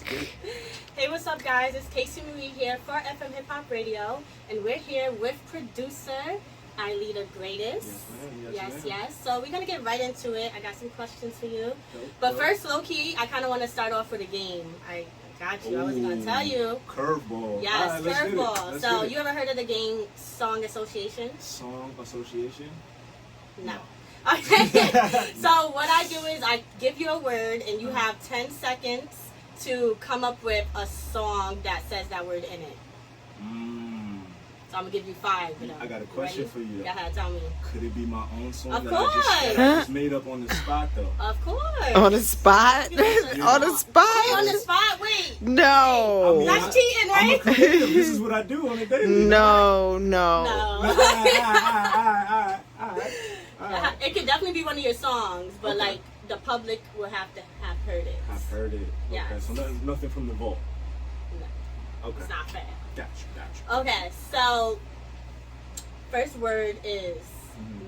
get it. Hey, what's up, guys? It's Casey Marie here for FM Hip Hop Radio, and we're here with producer Ailita Greatest. Yes. So we're gonna get right into it. I got some questions for you, but first, low key, I kind of want to start off with a game. I got you. I was gonna tell you. Curveball. Yes, curveball. So you ever heard of the game Song Association? Song Association? No. Okay. So what I do is I give you a word, and you have 10 seconds to come up with a song that says that word in it. So I'm gonna give you 5. I got a question for you. Go ahead, tell me. Could it be my own song Of that course. I just made up on the spot though? Of course. On the spot? On the spot? Wait, on the spot? Wait. No. That's cheating, I'm a right? creative. This is what I do on a daily. No. It could definitely be one of your songs, but like the public will have to have heard it. I've heard it. Yes. Okay, so nothing from the vault. No, Okay. it's not fair. Got you. Okay, so first word is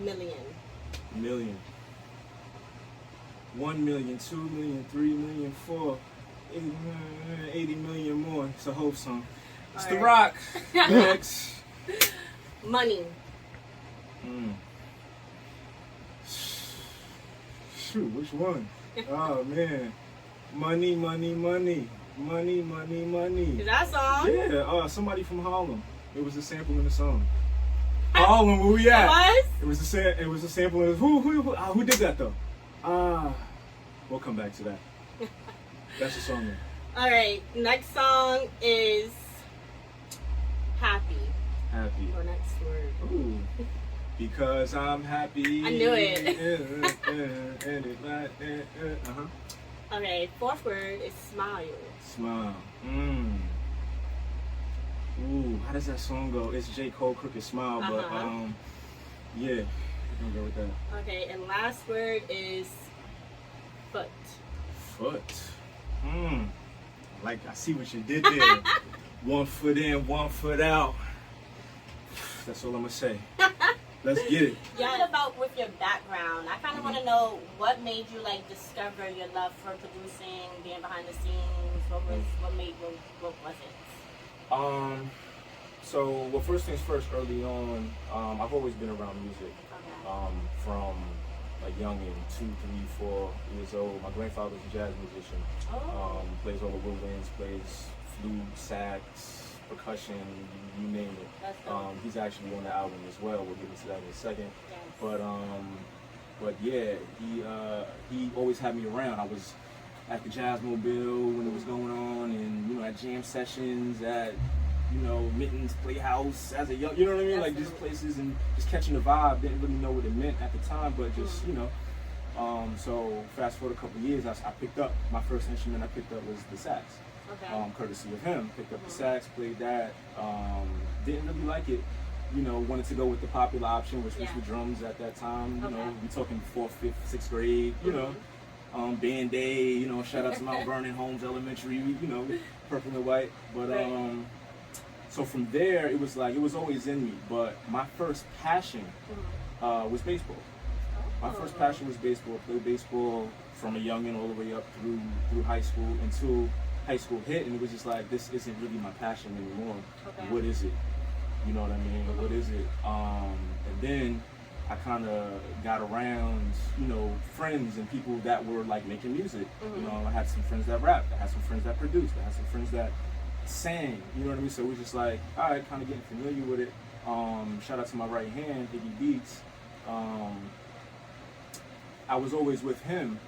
million. Million. 1 million, 2 million, 3 million, 4, 80 million more. It's a Hope song. It's All The right. Rock. Next. Money. Shoot, which one? Oh man. Money. Is that a song? Yeah, somebody from Harlem. It was a sample in the song. Harlem, where we at? What? It was a sample in the who did that though? We'll come back to that. That's the song. All right, next song is happy. Happy. Or next word. Ooh. Because I'm happy. I knew it. Okay, fourth word is smile. Smile. Ooh, how does that song go? It's J. Cole, Crooked Smile, but yeah, we're gonna go with that. Okay, and last word is foot. Foot. Like I see what you did there. 1 foot in, 1 foot out. That's all I'm gonna say. Let's get it. Yeah, about with your background, I kind of want to know what made you like discover your love for producing, being behind the scenes. What was it? So first things first. Early on, I've always been around music. Okay. From like young and 2, 3, 4 years old. My grandfather's a jazz musician. Plays all the woodwinds, plays flute, sax, percussion, you name it. That's dope. He's actually on the album as well. We'll get into that in a second. Yes. But yeah, he always had me around. I was at the Jazz Mobile when it was going on, and at jam sessions at Mittens Playhouse as a young, you know what I mean? Like just places and just catching the vibe. Didn't really know what it meant at the time, but just so fast forward a couple of years, I picked up my first instrument. I picked up was the sax. Okay. Courtesy of him, picked up the sax, played that. Didn't really like it. Wanted to go with the popular option, which was the drums at that time. We talking 4th, 5th, 6th grade. Band Day. Shout out to Mount Vernon Holmes Elementary. Purple and white. But so from there, it was always in me. But my first passion was baseball. My first passion was baseball. I played baseball from a youngin' all the way up through high school until high school hit, and it was just like, this isn't really my passion anymore. Okay. What is it? You know what I mean? What is it? And then I kind of got around, friends and people that were like making music. I had some friends that rapped. I had some friends that produced. I had some friends that sang. You know what I mean? So it was just like, all right, kind of getting familiar with it. Shout out to my right hand, Iggy Beats. I was always with him.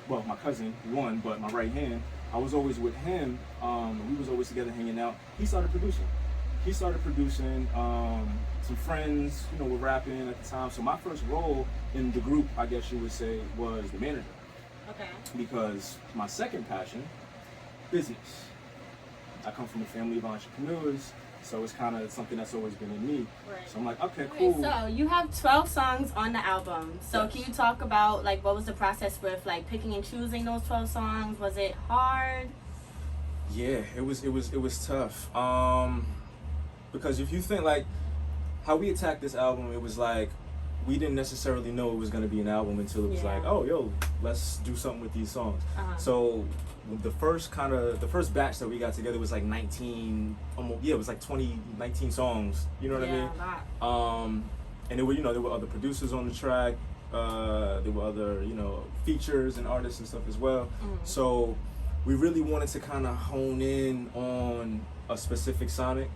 Well, my cousin, one, but my right hand. I was always with him. We was always together hanging out. He started producing. Some friends, were rapping at the time. So my first role in the group, I guess you would say, was the manager. Okay. Because my second passion, business. I come from a family of entrepreneurs, so it's kind of something that's always been in me. Right. So I'm like, okay, cool. So you have 12 songs on the album. So can you talk about like what was the process with like picking and choosing those 12 songs? Was it hard? Yeah, it was tough. Because if you think like how we attacked this album, it was like we didn't necessarily know it was going to be an album until it was like, oh, yo, let's do something with these songs. So the first batch that we got together was like 19, it was like 19 songs. You know what I mean? A lot. And there were other producers on the track. There were other, features and artists and stuff as well. So we really wanted to kind of hone in on a specific sonic.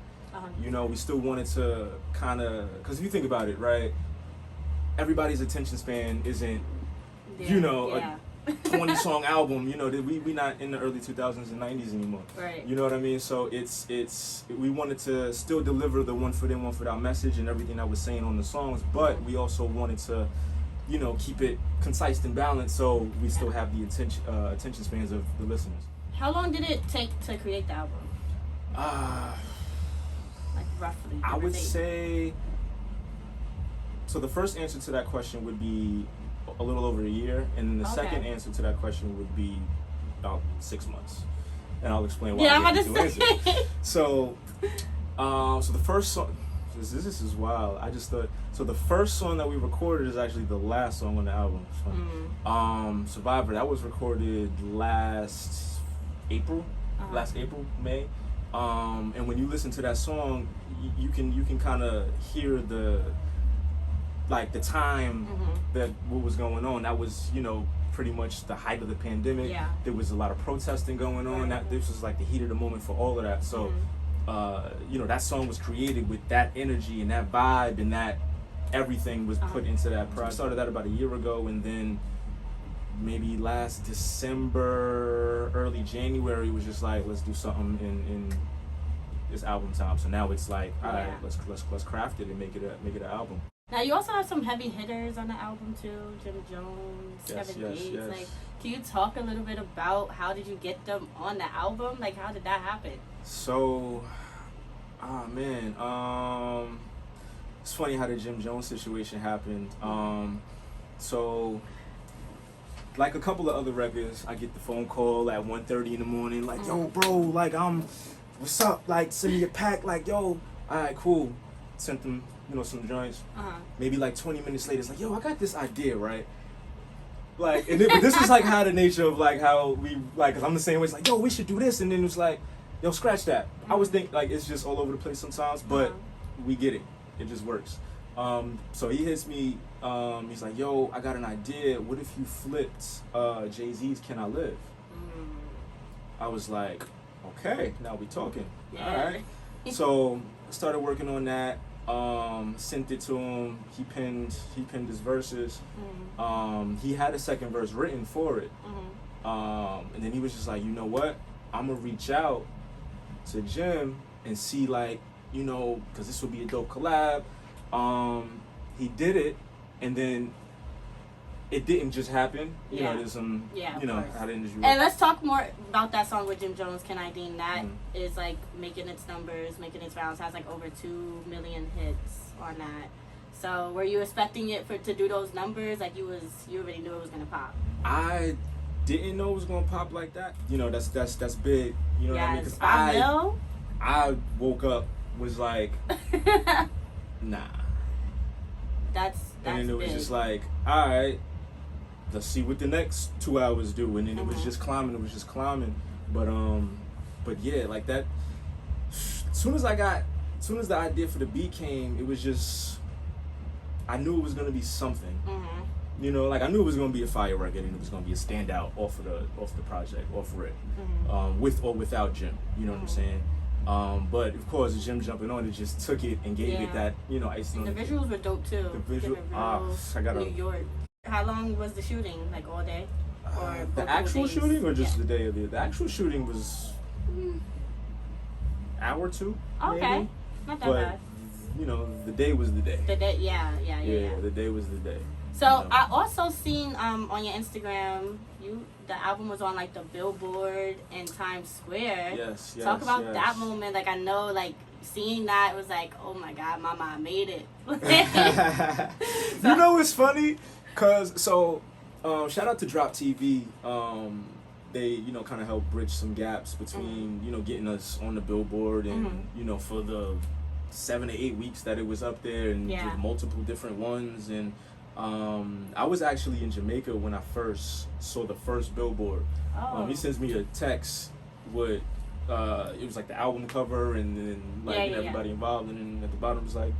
We still wanted to kind of, because if you think about it, right, everybody's attention span isn't, a 20-song album. We not in the early 2000s and 90s anymore. Right. You know what I mean? So we wanted to still deliver the one foot in, one foot out message and everything I was saying on the songs, but we also wanted to, keep it concise and balanced so we still have the attention spans of the listeners. How long did it take to create the album? Like roughly. I would say. So the first answer to that question would be a little over a year, and then the second answer to that question would be about 6 months, and I'll explain why. I'm about to say. So the first song. This is wild. I just thought. So the first song that we recorded is actually the last song on the album. Survivor. That was recorded last April, May. And when you listen to that song, you can kind of hear the time that what was going on. That was pretty much the height of the pandemic. Yeah. There was a lot of protesting going on. This was like the heat of the moment for all of that. So that song was created with that energy and that vibe, and that everything was put into that project. I started that about a year ago, and then maybe last December, early January was just like, let's do something in this album time. So now it's like, all right, let's craft it and make it an album. Now you also have some heavy hitters on the album too, Jim Jones, Kevin Gates. Yes. Like, can you talk a little bit about how did you get them on the album? Like, how did that happen? So, it's funny how the Jim Jones situation happened. So, like a couple of other records, I get the phone call at 1:30 in the morning, like, yo, bro, like, what's up? Like, send me a pack. Like, yo, all right, cool. Sent them, some joints. Maybe like 20 minutes later, it's like, yo, I got this idea, right? Like, but this is like how the nature of like how we like, cause I'm the same way. It's like, yo, we should do this, and then it's like, yo, scratch that. I always think like it's just all over the place sometimes, but we get it. It just works. So he hits me. He's like, yo, I got an idea. What if you flipped Jay-Z's "Can I Live"? I was like, okay, now we talking. All right. So I started working on that. Sent it to him. He penned his verses. He had a second verse written for it. And then he was just like, you know what? I'm gonna reach out to Jim and see, like, because this would be a dope collab. He did it, and then it didn't just happen. There's some, how the industry works. And let's talk more about that song with Jim Jones, Can I Dean. That is like making its numbers, making its rounds, has like over 2 million hits on that. So were you expecting it to do those numbers? Like you already knew it was gonna pop? I didn't know it was gonna pop like that. That's big. You know what I mean? Because I woke up, was like, nah. That's and then it was big. just like, all right, let's see what the next 2 hours do. And then it was just climbing. But yeah, like that. As soon as the idea for the beat came, it was just, I knew it was gonna be something. Like I knew it was gonna be a fire record, and it was gonna be a standout off the project, off of it, with or without Jim. You know what I'm saying? But of course, Jim jumping on it just took it and gave it that, icing on the cake. The visuals were dope too. I got New York. How long was the shooting? Like all day? Or the actual shooting, or just the day of the actual shooting was hour or two. Okay, maybe. Not that bad. The day was the day. The day, yeah. The day was the day. So I also seen on your Instagram, the album was on like the Billboard in Times Square. Yes. Talk about that moment. Like I know, like seeing that was like, oh my God, Mama, I made it. It's funny, cause shout out to Drop TV. They kind of helped bridge some gaps between getting us on the Billboard and for the 7 or 8 weeks that it was up there, and Yeah. with multiple different ones. And I was actually in Jamaica when I first saw the first Billboard. Oh. He sends me a text with it was like the album cover, and then like Yeah, and yeah, everybody involved, and then at the bottom was like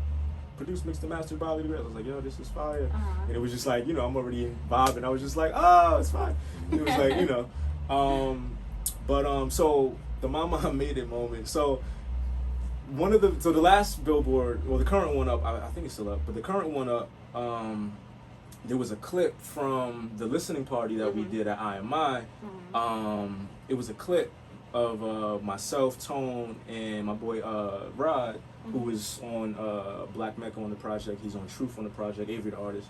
produced, mixed, and mastered by Lady Grace. I was like, yo, this is fire. And it was just like, you know, I'm already in vibe, and I was just like, oh, it's fine. It was like, you know, so the Mama I Made It moment. So the last Billboard, well, the current one up, I think it's still up, but the current one up, there was a clip from the listening party that we did at IMI. It was a clip of myself, Tone, and my boy Rod, who was on Black Mecca on the project. He's on Truth on the project, Avery the artist.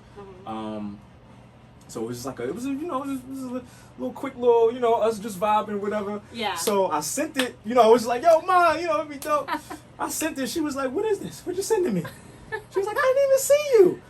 So it was just like it was a little quick little, you know, us just vibing, whatever. Yeah. So I sent it, you know, I was like, yo, Ma, you know, it'd be dope. I sent it. She was like, what is this? What you sending me? She was like, I didn't even see you.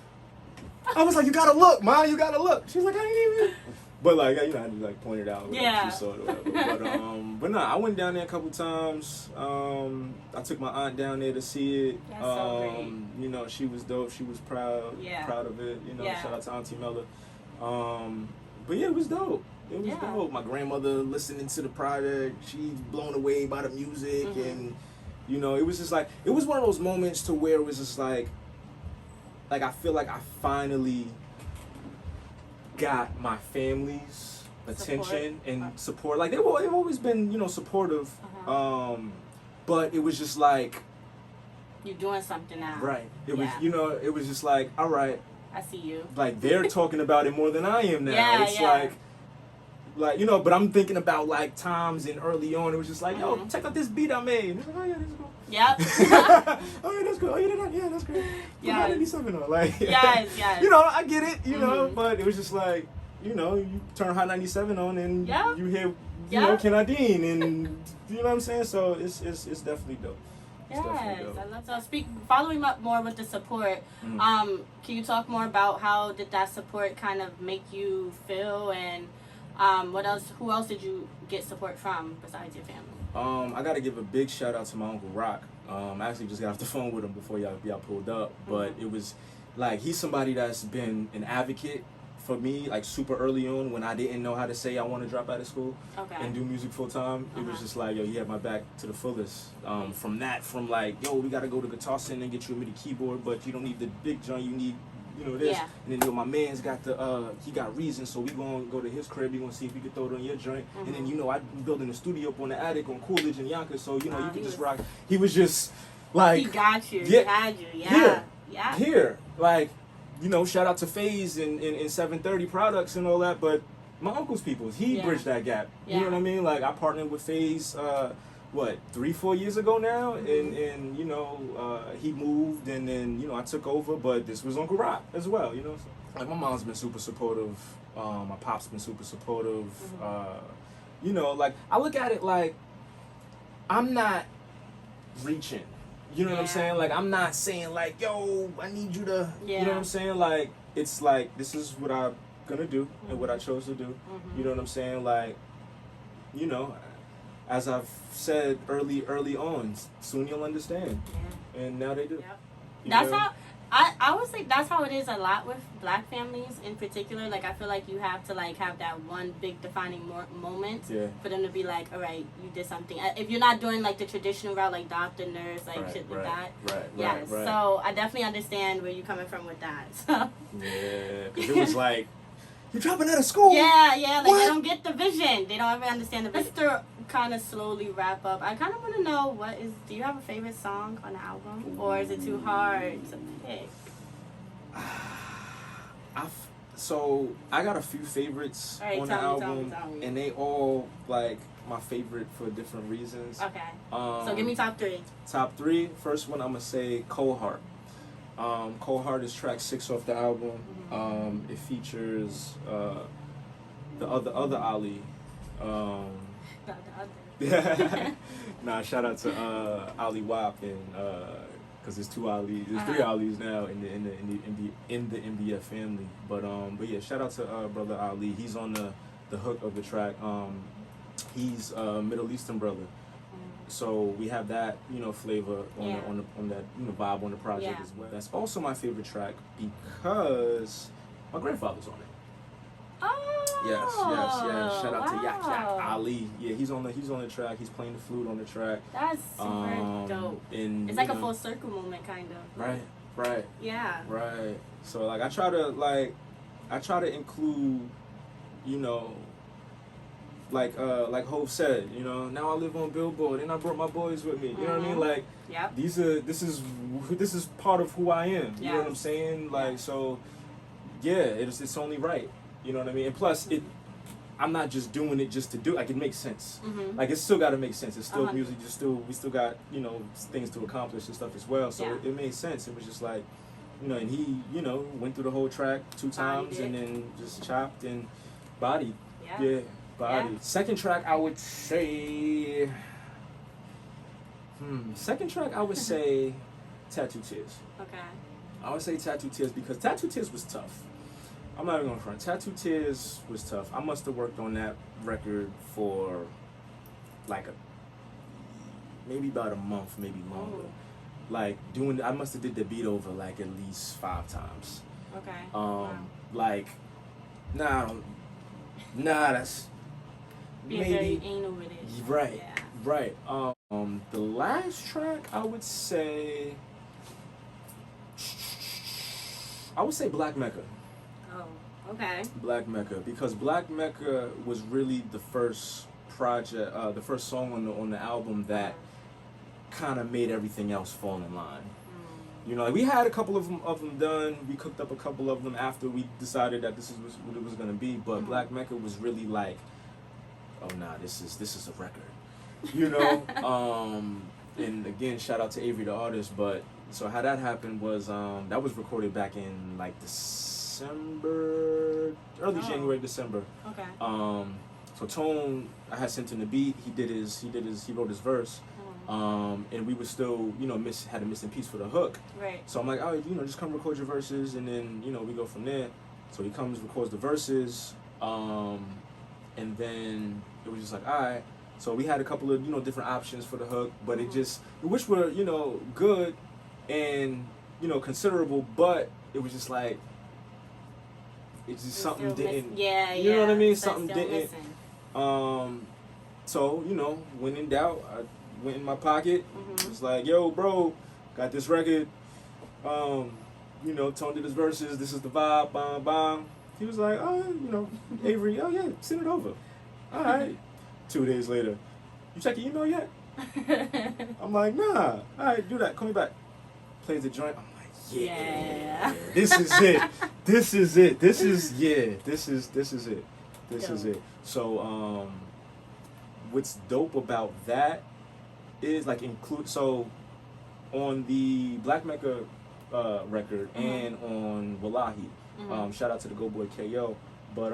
I was like, you gotta look, Ma, you gotta look. She was like, I didn't even. But like, you know, I had to like point it out. Yeah. She saw it or whatever. But nah, I went down there a couple times. I took my aunt down there to see it. That's so great. You know, she was dope. She was proud of it. You know, Yeah. shout out to Auntie Mella. But yeah, it was dope. It was dope. My grandmother listening to the project. She's blown away by the music, and you know, it was just like it was one of those moments to where it was just like I feel like I finally got my family's attention and support. Like they've always been, you know, supportive. But it was just like You're doing something now. right. It was, you know, it was just like, all right. I see you. Like they're talking about it more than I am now. Yeah, it's yeah. like you know, but I'm thinking about like times and early on. It was just like, yo, check out this beat I made. And it's like, oh yeah, this is cool. Yep. Oh yeah, that's cool. Oh yeah, that's great. Yeah. 97 on. Like, Yes. you know, I get it. You know, but it was just like, you know, you turn Hot 97 on and you hear, you know, Ken Dean, and you know what I'm saying. So it's definitely dope. Yes, I love that. Following up more with the support, can you talk more about how did that support kind of make you feel, and who else did you get support from besides your family? I gotta give a big shout out to my Uncle Rock. I actually just got off the phone with him before y'all pulled up, but it was like he's somebody that's been an advocate for me, like super early on when I didn't know how to say I want to drop out of school and do music full time. It was just like, yo, he had my back to the fullest. From like, yo, we gotta go to Guitar Center and get you a MIDI keyboard, but you don't need the big joint, you need, you know, this. And then, yo, my man's got he got Reason, so we gonna go to his crib, we gonna see if we can throw it on your joint. And then, you know, I'm building a studio up on the attic on Coolidge and Yonkers, so, you know, you can just rock. He was just like, he got you, he had you, here, like, you know, shout out to FaZe and 730 Products and all that, but my uncle's peoples, he bridged that gap. You know what I mean? Like, I partnered with FaZe, 3-4 years ago now, and you know, he moved, and then, you know, I took over, but this was Uncle Rock as well, you know? So, like, my mom's been super supportive, my pop's been super supportive, you know, like, I look at it like, I'm not reaching. You know what I'm saying? Like, I'm not saying, like, yo, I need you to, you know what I'm saying? Like, it's like, this is what I'm going to do and what I chose to do. You know what I'm saying? Like, you know, as I've said early on, soon you'll understand. And now they do. That's how, I would say that's how it is a lot with Black families in particular. Like, I feel like you have to, like, have that one big defining moment for them to be like, all right, you did something. If you're not doing, like, the traditional route, like doctor, nurse, like shit like that. Right. So I definitely understand where you're coming from with that. So. Yeah, because it was like, you're dropping out of school? Yeah, like, they don't get the vision. They don't ever understand the vision. Just to kind of slowly wrap up, I kind of want to know, do you have a favorite song on the album? Or is it too hard to pick? So I got a few favorites on the album, and they all like my favorite for different reasons. Okay. So give me top 3. Top 3. First one I'm gonna say Cold Heart. Cold Heart is track 6 off the album. It features the other Ali. Nah, shout out to Ali Wap, and because there's 2 Alis, there's 3 Alis now in the MBF family. But yeah, shout out to brother Ali. He's on the hook of the track. He's a Middle Eastern brother. So we have that, flavor on Yeah. on that, vibe on the project Yeah. as well. That's also my favorite track because my grandfather's on it. Oh. Yes. Shout out to Yak wow. Ali. Yeah, he's on the track. He's playing the flute on the track. That's super dope. And It's like a full circle moment, kind of. Right. Yeah. Right. So like I try to include, like Hov said, now I live on Billboard and I brought my boys with me. You know what I mean? Like Yep. this is part of who I am. You know what I'm Yes. saying? Like so yeah, it's only right. You know what I mean? And plus I'm not just doing it just to do it. Like it makes sense. Mm-hmm. Like it's still got to make sense. It's still 100%. music. We still got things to accomplish and stuff as well. So Yeah. it made sense. It was just like, and he went through the whole track 2 times and then just chopped and bodied. Yeah. Bodied. Yeah. Second track I would say. Tattoo Tears. Okay. I would say Tattoo Tears because Tattoo Tears was tough. I'm not even gonna front. Tattoo Tears was tough. I must have worked on that record for maybe about a month, maybe longer. Oh. Like I must have did the beat over like at least 5 times. Okay. Like, nah, that's Being maybe very anal with it. right, Yeah. right. The last track I would say Black Mecca. Oh. Okay. Black Mecca, because Black Mecca was really the first project, the first song on the album that kind of made everything else fall in line. Like we had a couple of them done. We cooked up a couple of them after we decided that this is what it was gonna be. But Black Mecca was really like, oh nah, this is a record, And again, shout out to Avery the artist. But so how that happened was that was recorded back in like early January, December. Okay. So Tone, I had sent him the beat. He wrote his verse. And we were still, had a missing piece for the hook. Right. So I'm like, all right, just come record your verses, and then, we go from there. So he comes, records the verses, and then it was just like, all right. So we had a couple of, different options for the hook, but which were, good and, considerable, but it was just like, it's just something didn't. Yeah. You know what I mean? So Something still didn't. Missing. So, when in doubt, I went in my pocket. Was like, yo, bro, got this record. Tone did his verses. This is the vibe. Bam, bam. He was like, oh, Avery, oh yeah, send it over. All right. 2 days later, you check your email yet? I'm like, nah. All right, do that. Call me back. Plays the joint. I'm like, yeah. This is it. This is it. This is it. This is it. So, what's dope about that is like on the Black Mecca record and on Wallahi. Shout out to the Go Boy KO. But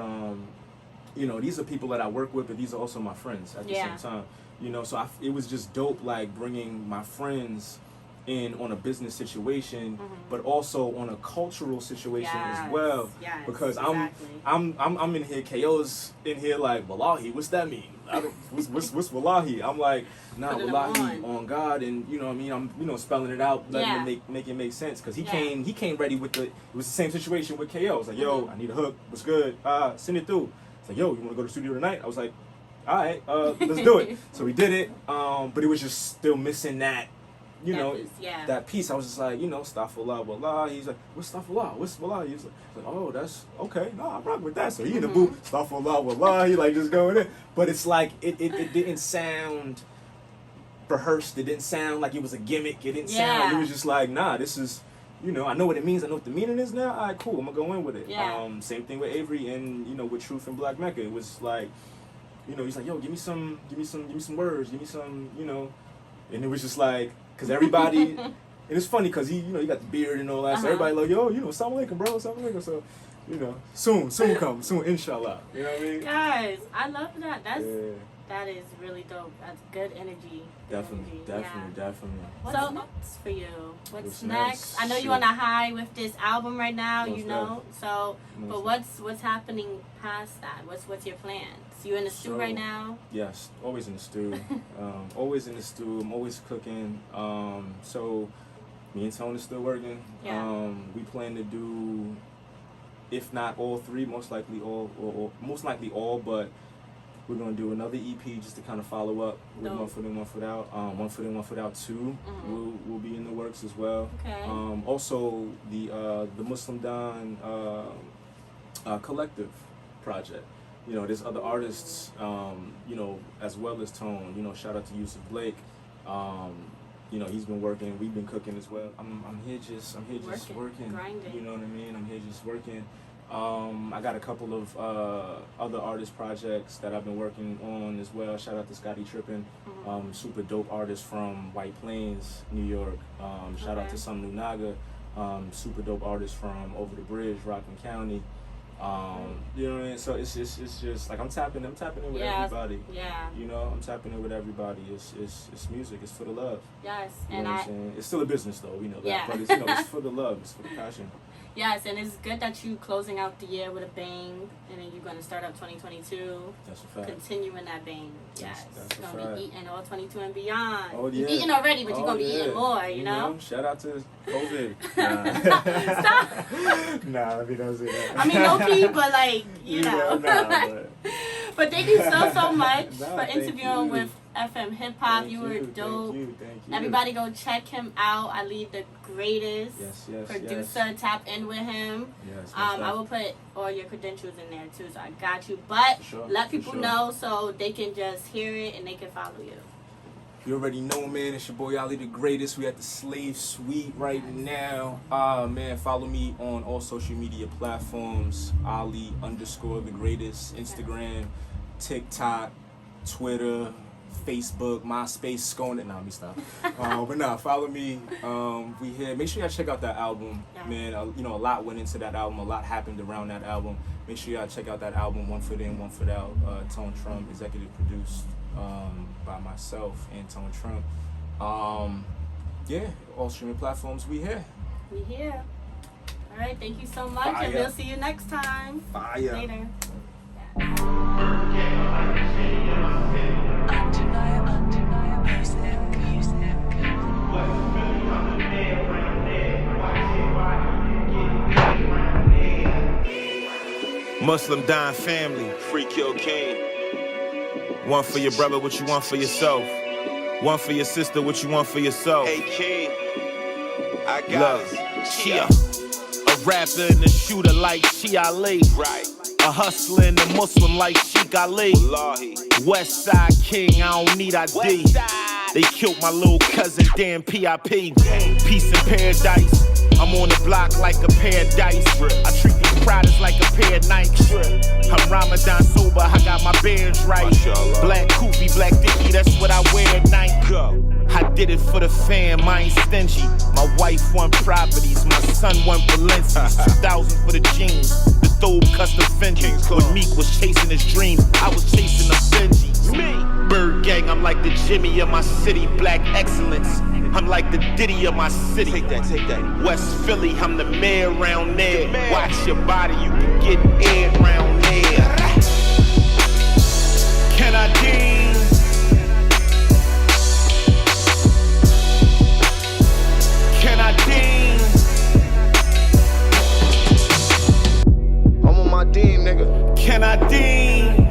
these are people that I work with, but these are also my friends at the same time. So it was just dope, like bringing my friends in on a business situation, but also on a cultural situation as well. Yes, because exactly. I'm in here, KO's in here like, Wallahi, what's that mean? What's Wallahi? I'm like, nah, Putting Wallahi on God, and you know what I mean, I'm spelling it out, letting it make it make sense, because he came ready with it was the same situation with KO. It's like, yo, I need a hook, what's good? Send it through. It's like, yo, you want to go to the studio tonight? I was like, all right, let's do it. So we did it, but it was just still missing that, that piece. I was just like, Astaghfirullah, Wallah. He's like, what's Astaghfirullah? What's Wallah? He's like, oh, that's okay. No, I rock with that. So he in the booth, Astaghfirullah, Wallah. He like just going in. But it's like, it didn't sound rehearsed. It didn't sound like it was a gimmick. It didn't sound like, it was just like, nah, this is, I know what it means. I know what the meaning is now. All right, cool. I'm going to go in with it. Yeah. Same thing with Avery and, with Truth and Black Mecca. It was like, he's like, yo, give me some words. Give me some, And it was just like, because everybody, and it's funny because he got the beard and all that. So everybody like, yo, Assalamu alaikum, bro. Assalamu alaikum. So, soon will come. Soon, inshallah. You know what I mean? Guys, I love that. That's That is really dope. That's good energy. Definitely. What's next for you? What's next? I know you're on a high with this album right now, Most you know. So, but definitely. what's happening past that? What's your plans? You in the stew right now? Yes, always in the stew. Always in the stew. I'm always cooking. So me and Tone is still working. Yeah. We plan to do, if not all three, most likely all, but we're gonna do another EP just to kind of follow up with Dope. One Foot In, One Foot Out. One Foot In, One Foot Out 2 will be in the works as well. Okay. Also the Muslim Don collective project. You know, there's other artists, you know, as well as Tone. You know, shout out to Yusuf Blake. You know, he's been working. We've been cooking as well. I'm here just working. Grinding. You know what I mean? I'm here just working. I got a couple of other artist projects that I've been working on as well. Shout out to Scotty Trippin, super dope artist from White Plains, New York. Shout out to Some Naga, super dope artist from over the bridge, Rockland County. You know what I mean? So it's just like I'm tapping in with everybody. Yeah. You know, I'm tapping in with everybody. It's music. It's for the love. Yes, You and know what I'm saying? It's still a business though. We know that. Yeah. But it's, you know, it's for the love. It's for the passion. Yes, and it's good that you closing out the year with a bang, and then you're going to start up 2022. That's a fact. Continuing that bang. Yes. That's a You're going to fact. be eating all 22 and beyond. Oh, yeah. You're eating already, but you're going to be yeah. eating more, you know? Shout out to COVID. Stop. Nah, let me not say that. I mean, low-key, but like, you know. but But thank you so much Nah, for thank interviewing you. with FM Hip Hop. Thank You were dope. Thank you. Everybody go check him out. I leave the greatest Yes, producer. Tap in with him. Yes, I will put all your credentials in there too, so I got you. But Sure, let for people sure. know so they can just hear it and they can follow you. You already know, man. It's your boy Ali the Greatest. We at the Slave Suite right now. Man, follow me on all social media platforms. Ali_the Greatest. Instagram, TikTok, Twitter, Facebook, MySpace, Skonet. Nah, let me stop. But nah, follow me. We here. Make sure y'all check out that album, man. You know, a lot went into that album. A lot happened around that album. Make sure y'all check out that album, One Foot In, One Foot Out. Tone Trump, executive produced by myself and Tone Trump. Yeah, all streaming platforms. We here. We here. All right, thank you so much, and Fire. we'll see you next time. Fire. Later. Muslim Don family, Free Kill King. One for your brother, what you want for yourself. One for your sister, what you want for yourself. Hey King, I got Love, it. Chia. A rapper and a shooter like Shi Ali. Right, A hustler and a Muslim like Sheikh Ali. Wallahi. West Side King, I don't need ID. West Side. They killed my little cousin, damn PIP. Peace in paradise. I'm on the block like a pair of dice. I treat these products like a pair of Nikes. I'm Ramadan sober, I got my bands right. Mashallah. Black Koofy, black Dickie, that's what I wear at night. Go. I did it for the fam, I ain't stingy. My wife won properties, my son won Balenci's. 2,000 for the jeans, the Thobe custom Fendi. When Meek was chasing his dreams, I was chasing the Benjis. Me. Bird gang, I'm like the Jimmy of my city. Black excellence, I'm like the Diddy of my city. Take that. West Philly, I'm the mayor around there. The mayor. Watch your body, you can get air around there. Can I dean? Can I dean? I'm on my dean, nigga. Can I dean?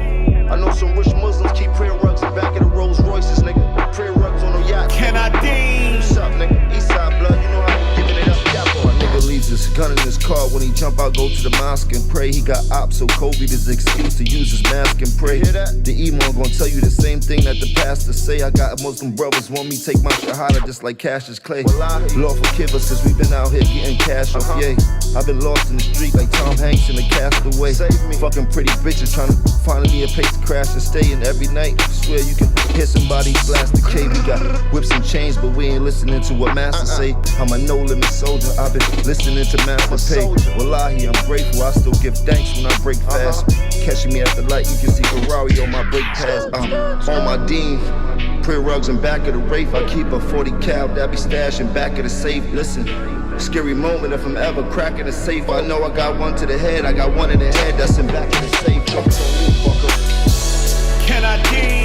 I know some rich Muslims keep prayer rugs in back of the Rolls Royces, nigga. Prayer rugs on the yacht. Can I dean? What's up, nigga? Eastside blood, you know how we giving it up. Capo. My nigga leaves his gun in his car when he jump out, go to the mosque and pray. He got ops, so COVID is an excuse to use his mask and pray. You hear that? The imam gonna tell you the same thing that the pastor say. I got Muslim brothers want me take my shahada just like Cassius Clay. Wallahi. Lord forgive us, cause we been out here getting cash off, yay. I've been lost in the street like Tom Hanks in the Castaway. Save me. Fucking pretty bitches trying to find me a place to crash and stay in every night. Swear you can hear somebody blast the K. We got whips and chains, but we ain't listening to what Master say. I'm a no limit soldier, I've been listening to Master Pay. Wallahi, sorry, I'm grateful. I still give thanks when I break fast. Catching me at the light, you can see Ferrari on my brake pads. On my Dean, prayer rugs in back of the Wraith. I keep a 40 cal that be stashed in back of the safe. Listen, scary moment if I'm ever cracking the safe. I know I got one to the head, I got one in the head that's in back of the safe. Fuck on you, fucker. Can I deem